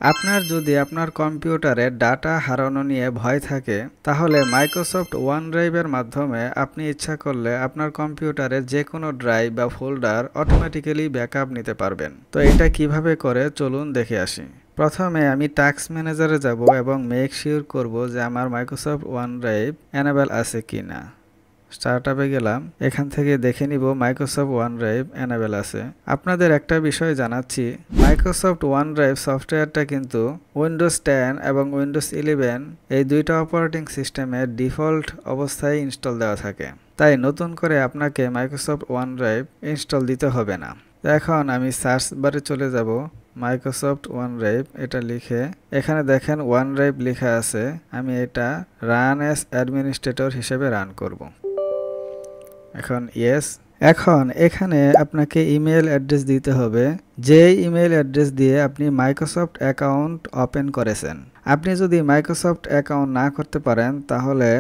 আপনার যদি আপনার কম্পিউটারে ডাটা হারানো নিয়ে ভয় থাকে তাহলে মাইক্রোসফট ওয়ানড্রাইভের মাধ্যমে আপনি ইচ্ছা করলে আপনার কম্পিউটারে যে কোনো ড্রাইভ বা ফোল্ডার অটোমেটিক্যালি ব্যাকআপ নিতে পারবেন। তো এটা কিভাবে করে চলুন দেখে আসি। প্রথমে আমি টাস্ক ম্যানেজারে যাব এবং মেক শিওর করব যে আমার মাইক্রোসফট ওয়ানড্রাইভ এনেবল আছে কিনা। স্টার্টআপে গেলাম, এখান থেকে দেখে নিব মাইক্রোসফট ওয়ানড্রাইভ এনেবল আছে। আপনাদের একটা বিষয় জানাচ্ছি, মাইক্রোসফট ওয়ানড্রাইভ সফটওয়্যারটা কিন্তু উইন্ডোজ 10 এবং উইন্ডোজ 11 এই দুইটা অপারেটিং সিস্টেমের ডিফল্ট অবস্থায় ইনস্টল দেওয়া থাকে, তাই নতুন করে আপনাকে মাইক্রোসফট ওয়ানড্রাইভ ইনস্টল দিতে হবে না। এখন আমি সার্চ বারে চলে যাব, মাইক্রোসফট ওয়ানড্রাইভ এটা লিখে এখানে দেখেন ওয়ানড্রাইভ লেখা আছে, আমি এটা রান অ্যাজ অ্যাডমিনিস্ট্রেটর হিসেবে রান করব। এখন ইয়েস। এখন এখানে আপনাকে ইমেল অ্যাড্রেস দিতে হবে, যে ইমেল অ্যাড্রেস দিয়ে আপনি মাইক্রোসফট অ্যাকাউন্ট ওপেন করেছেন। আপনি যদি মাইক্রোসফট অ্যাকাউন্ট না করতে পারেন তাহলে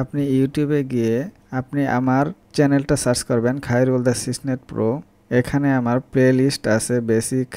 আপনি ইউটিউবে গিয়ে আপনি আমার চ্যানেলটা সার্চ করবেন খায়রুল দ্য সিসনেট প্রো। এখানে আমার প্লে লিস্ট আছে বেসিক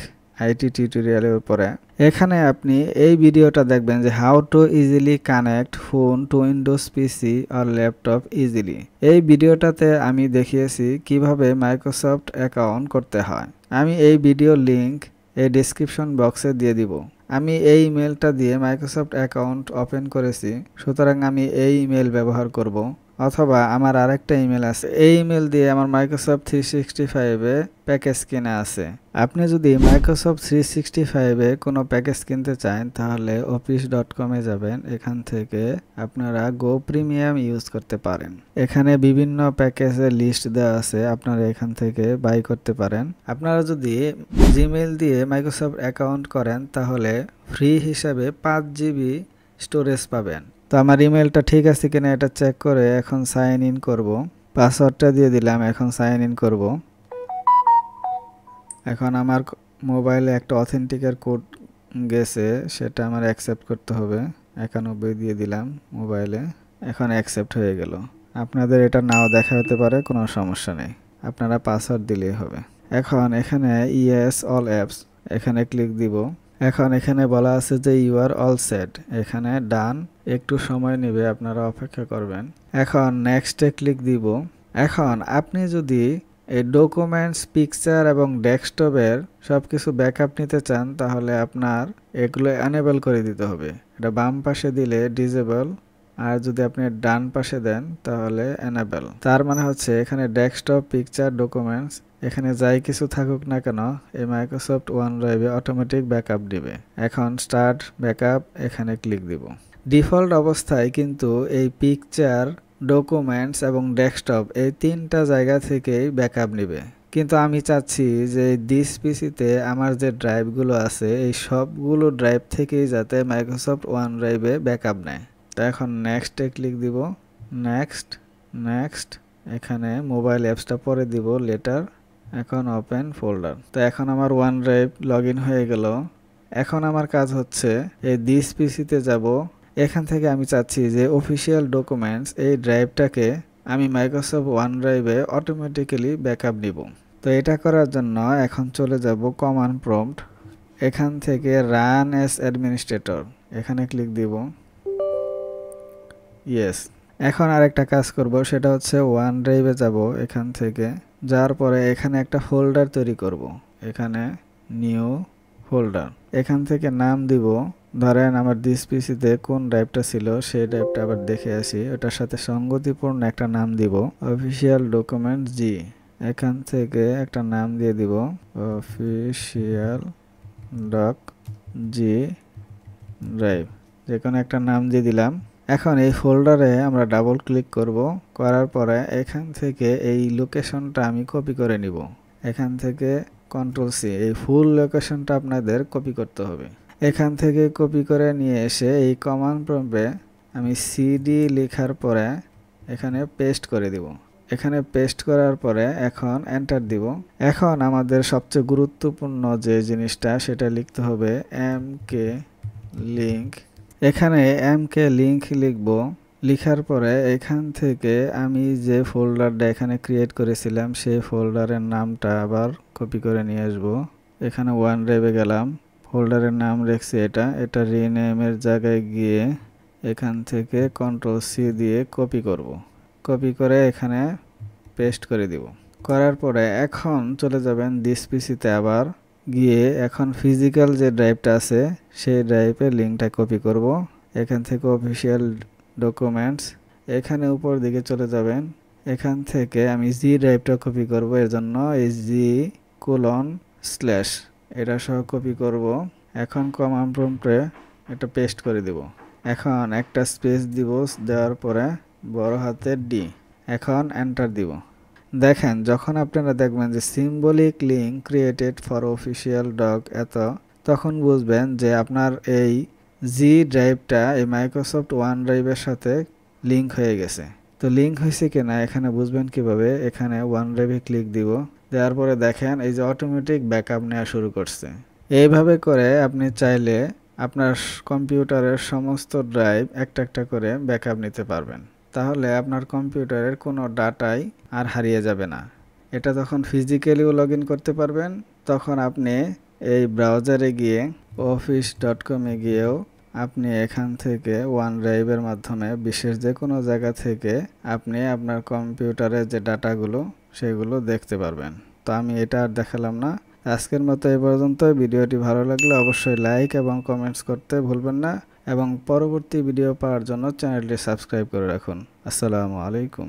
আইটি টিউটোরিয়ালের উপরে। এখানে আপনি এই ভিডিওটা দেখবেন যে how to easily connect phone to Windows PC আর ল্যাপটপ ইজিলি। এই ভিডিওটাতে আমি দেখিয়েছি কিভাবে মাইক্রোসফট অ্যাকাউন্ট করতে হয়। আমি এই ভিডিওর লিংক এই ডেসক্রিপশন বক্সে দিয়ে দিব। আমি এই ইমেলটা দিয়ে মাইক্রোসফট অ্যাকাউন্ট ওপেন করেছি, সুতরাং আমি এই ইমেল ব্যবহার করব। অথবা আমার আরেকটা ইমেল আছে, এই ইমেল দিয়ে আমার মাইক্রোসফট 365 এ প্যাকেজ কেনা আছে। আপনি যদি মাইক্রোসফট 365 এ কোনো প্যাকেজ কিনতে চান তাহলে office.com এ যাবেন, এখান থেকে আপনারা গো প্রিমিয়াম ইউজ করতে পারেন। এখানে বিভিন্ন প্যাকেজের লিস্ট দেওয়া আছে, আপনারা এখান থেকে বাই করতে পারেন। আপনারা যদি জিমেইল দিয়ে মাইক্রোসফট অ্যাকাউন্ট করেন তাহলে ফ্রি হিসাবে 5 জিবি স্টোরেজ পাবেন। তো আমার ইমেলটা ঠিক আছে কিনা এটা চেক করে এখন সাইন ইন করব। পাসওয়ার্ডটা দিয়ে দিলাম, এখন সাইন ইন করব। এখন আমার মোবাইলে একটা অথেন্টিকের কোড গেছে, সেটা আমার অ্যাকসেপ্ট করতে হবে। 91 দিয়ে দিলাম মোবাইলে, এখন অ্যাকসেপ্ট হয়ে গেল। আপনাদের এটা নাও দেখা হতে পারে, কোনো সমস্যা নেই, আপনারা পাসওয়ার্ড দিলেই হবে। এখন এখানে ইয়েস অল অ্যাপস এখানে ক্লিক দিব। এখন এখানে বলা আছে যে ইউ আর অল সেট, এখানে ডান। একটু সময় নেবে, আপনারা অপেক্ষা করবেন। এখন নেক্সটে ক্লিক দিব। এখন আপনি যদি এই ডকুমেন্টস, পিকচার এবং ডেস্কটপের সব কিছু ব্যাকআপ নিতে চান তাহলে আপনার এগুলো এনেবল করে দিতে হবে। এটা বাম পাশে দিলে ডিসেবল, আর যদি আপনি ডান পাশে দেন তাহলে এনেবল। তার মানে হচ্ছে এখানে ডেস্কটপ, পিকচার, ডকুমেন্টস এখানে যাই কিছু থাকুক না কেন এই মাইক্রোসফট ওয়ানড্রাইভে অটোমেটিক ব্যাকআপ দিবে। এখন স্টার্ট ব্যাকআপ এখানে ক্লিক দিব। ডিফল্ট অবস্থায় কিন্তু এই পিকচার, ডকুমেন্টস এবং ডেস্কটপ এই তিনটা জায়গা থেকেই ব্যাকআপ নেবে, কিন্তু আমি চাচ্ছি যে দিস পিসিতে আমার যে ড্রাইভগুলো আছে এই সবগুলো ড্রাইভ থেকেই যাতে মাইক্রোসফট ওয়ানড্রাইভে ব্যাকআপ নেয়। তো এখন নেক্সটে ক্লিক দিব। নেক্সট নেক্সট এখানে মোবাইল অ্যাপসটা পরে দিব লেটার। এখন ওপেন ফোল্ডার। তো এখন আমার ওয়ানড্রাইভ লগ ইন হয়ে গেল। এখন আমার কাজ হচ্ছে এই দিস পিসিতে যাব। এখান থেকে আমি চাচ্ছি যে অফিসিয়াল ডকুমেন্টস এই ড্রাইভটাকে আমি মাইক্রোসফট ওয়ানড্রাইভে অটোমেটিক্যালি ব্যাকআপ নিব। তো এটা করার জন্য এখন চলে যাব কমান্ড প্রম্পট, এখান থেকে রান অ্যাজ অ্যাডমিনিস্ট্রেটর এখানে ক্লিক দিব। ইয়েস। এখন আরেকটা কাজ করব, সেটা হচ্ছে ওয়ানড্রাইভে যাব। এখান থেকে যাওয়ার পরে এখানে একটা ফোল্ডার তৈরি করব, এখানে নিউ ফোল্ডার। এখান থেকে নাম দিব, ধরেন আমার দিস পিসিতে কোন ড্রাইভটা ছিল সেই ড্রাইভটা আবার দেখে আসি, ওটার সাথে সঙ্গতিপূর্ণ একটা নাম দিব অফিসিয়াল ডকুমেন্ট জি। এখান থেকে একটা নাম দিয়ে দিব অফিসিয়াল ডক জি ড্রাইভ, যে কোনো একটা নাম দিয়ে দিলাম। এখন এই ফোল্ডারে আমরা ডাবল ক্লিক করব, করার পরে এখান থেকে এই লোকেশনটা আমি কপি করে নিব। এখান থেকে কন্ট্রোল সি, এই ফুল লোকেশনটা আপনাদের কপি করতে হবে। এখান থেকে কপি করে নিয়ে এসে এই কমান্ড প্রম্পটে আমি সিডি লেখার পরে এখানে পেস্ট করে দিব। এখানে পেস্ট করার পরে এখন এন্টার দিব। এখন আমাদের সবচেয়ে গুরুত্বপূর্ণ যে জিনিসটা সেটা লিখতে হবে এমকে লিঙ্ক। এখানে এমকে লিঙ্ক লিখব। লিখার পরে এখান থেকে আমি যে ফোল্ডারটা এখানে ক্রিয়েট করেছিলাম সেই ফোল্ডারের নামটা আবার কপি করে নিয়ে আসব। এখানে ওয়ান ড্রাইভে গেলাম, ফোল্ডারের নাম রেখেছি এটা রিনেমের জায়গায় গিয়ে এখান থেকে Ctrl+C দিয়ে কপি করব। কপি করে এখানে পেস্ট করে দিব। করার পরে এখন চলে যাবেন দিস পিসিতে, আবার গিয়ে এখন ফিজিক্যাল যে ড্রাইভটা আছে সেই ড্রাইভের লিঙ্কটা কপি করব। এখান থেকে অফিসিয়াল ডকুমেন্টস, এখানে উপর দিকে চলে যাবেন। এখান থেকে আমি জি ড্রাইভটা কপি করব, এর জন্য এই G:/ এটা সহ কপি করব। এখন কমান্ড প্রম্পটে এটা পেস্ট করে দিব। এখন একটা স্পেস দিব, দেওয়ার পরে বড় হাতের ডি, এখন এন্টার দিব। দেখেন যখন আপনারা দেখবেন যে symbolic link created for official doc তখন বুঝবেন যে আপনার এই জি ড্রাইভটা এই মাইক্রোসফট ওয়ান ড্রাইভের সাথে লিঙ্ক হয়ে গেছে। তো লিঙ্ক হয়েছে কিনা এখানে বুঝবেন কিভাবে, এখানে ওয়ান ড্রাইভে ক্লিক দিব। দেওয়ার পরে দেখেন এই যে অটোমেটিক ব্যাকআপ নেওয়া শুরু করছে। এইভাবে করে আপনি চাইলে আপনার কম্পিউটারের সমস্ত ড্রাইভ একটা একটা করে ব্যাকআপ নিতে পারবেন। তাহলে আপনার কম্পিউটারের কোনো ডাটাই আর হারিয়ে যাবে না। এটা যখন ফিজিক্যালিও লগ ইন করতে পারবেন, তখন আপনি এই ব্রাউজারে গিয়ে office.com-এ গিয়েও আপনি এখান থেকে ওয়ান ড্রাইভের মাধ্যমে বিশেষ যে কোনো জায়গা থেকে আপনি আপনার কম্পিউটারের যে ডাটাগুলো সেগুলো দেখতে পারবেন। তো আমি এটা আর দেখালাম না। আজকের মতো এই পর্যন্ত। ভিডিওটি ভালো লাগলে অবশ্যই লাইক এবং কমেন্টস করতে ভুলবেন না, এবং পরবর্তী ভিডিও পাওয়ার জন্য চ্যানেলটি সাবস্ক্রাইব করে রাখুন। আসসালামু আলাইকুম।